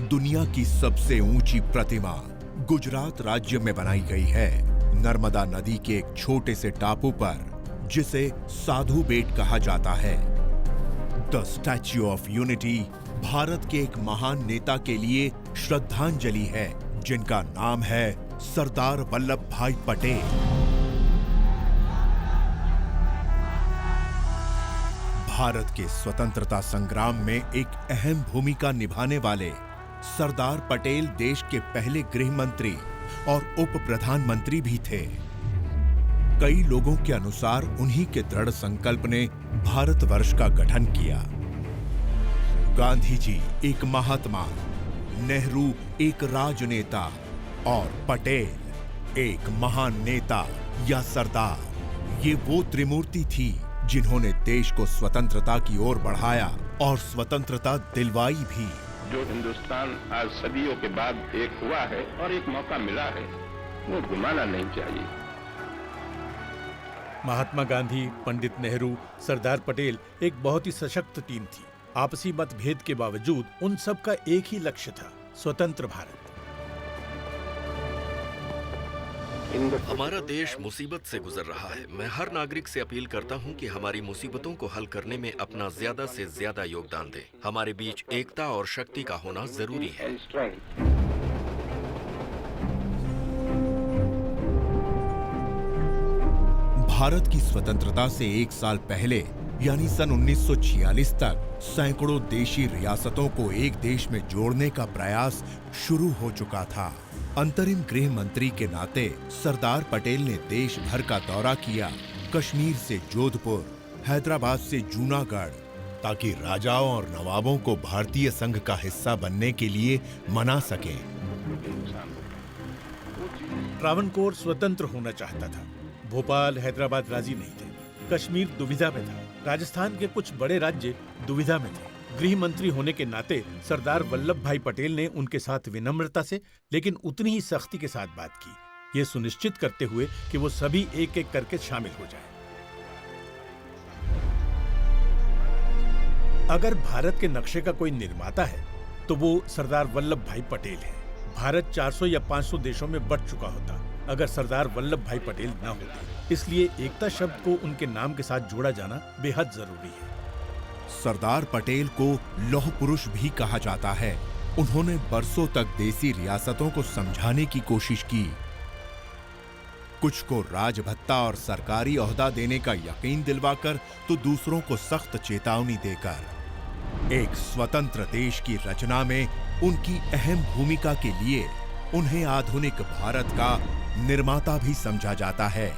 दुनिया की सबसे ऊंची प्रतिमा गुजरात राज्य में बनाई गई है, नर्मदा नदी के एक छोटे से टापू पर, जिसे साधु बेट कहा जाता है। The statue of unity Bharat के एक महान नेता के लिए श्रद्धांजलि है, जिनका नाम है सरदार वल्लभ भाई पटेल। भारत के स्वतंत्रता संग्राम में एक अहम भूमिका निभाने वाले सरदार पटेल देश के पहले गृह मंत्री और उप प्रधानमंत्री भी थे। कई लोगों के अनुसार उन्हीं के दृढ़ संकल्प ने भारतवर्ष का गठन किया। गांधी जी एक महात्मा, नेहरू एक राजनेता और पटेल एक महान नेता या सरदार। ये वो त्रिमूर्ति थी जिन्होंने देश को स्वतंत्रता की ओर बढ़ाया और स्वतंत्रता दिलवाई भी। जो हिंदुस्तान आज सदियों के बाद एक हुआ है और एक मौका मिला है, वो घुमाना नहीं चाहिए। महात्मा गांधी, पंडित नेहरू, सरदार पटेल एक बहुत ही सशक्त टीम थी। आपसी मतभेद के बावजूद उन सब का एक ही लक्ष्य था, स्वतंत्र भारत। हमारा देश मुसीबत से गुजर रहा है। मैं हर नागरिक से अपील करता हूं कि हमारी मुसीबतों को हल करने में अपना ज्यादा से ज्यादा योगदान दें। हमारे बीच एकता और शक्ति का होना जरूरी है। भारत की स्वतंत्रता से एक साल पहले यानी सन 1946 तक सैकड़ों देशी रियासतों को एक देश में जोड़ने का प्रयास शुरू हो चुका था। अंतरिम गृह मंत्री के नाते सरदार पटेल ने देश भर का दौरा किया, कश्मीर से जोधपुर, हैदराबाद से जूनागढ़, ताकि राजाओं और नवाबों को भारतीय संघ का हिस्सा बनने के लिए मना सकें। ट्रावनकोर स्वतंत्र होना चाहता था। भोपाल, हैदराबाद राजी नहीं थे। कश्मीर दुविधा में था। राजस्थान के कुछ बड़े राज्य दुविधा में थे। गृह मंत्री होने के नाते सरदार वल्लभ भाई पटेल ने उनके साथ विनम्रता से लेकिन उतनी ही सख्ती के साथ बात की, ये सुनिश्चित करते हुए कि वो सभी एक एक करके शामिल हो जाएं। अगर भारत के नक्शे का कोई निर्माता है तो वो सरदार वल्लभ भाई पटेल है। भारत 400 या 500 देशों में बंट चुका होता अगर सरदार वल्लभ भाई पटेल न होते। इसलिए एकता शब्द को उनके नाम के साथ जोड़ा जाना बेहद जरूरी है। सरदार पटेल को लौह पुरुष भी कहा जाता है। उन्होंने बरसों तक देसी रियासतों को समझाने की कोशिश की, कुछ को राजभत्ता और सरकारी ओहदा देने का यकीन दिलवाकर तो दूसरों को सख्त चेतावनी देकर। एक स्वतंत्र देश की रचना में उनकी अहम भूमिका के लिए उन्हें आधुनिक भारत का निर्माता भी समझा जाता है।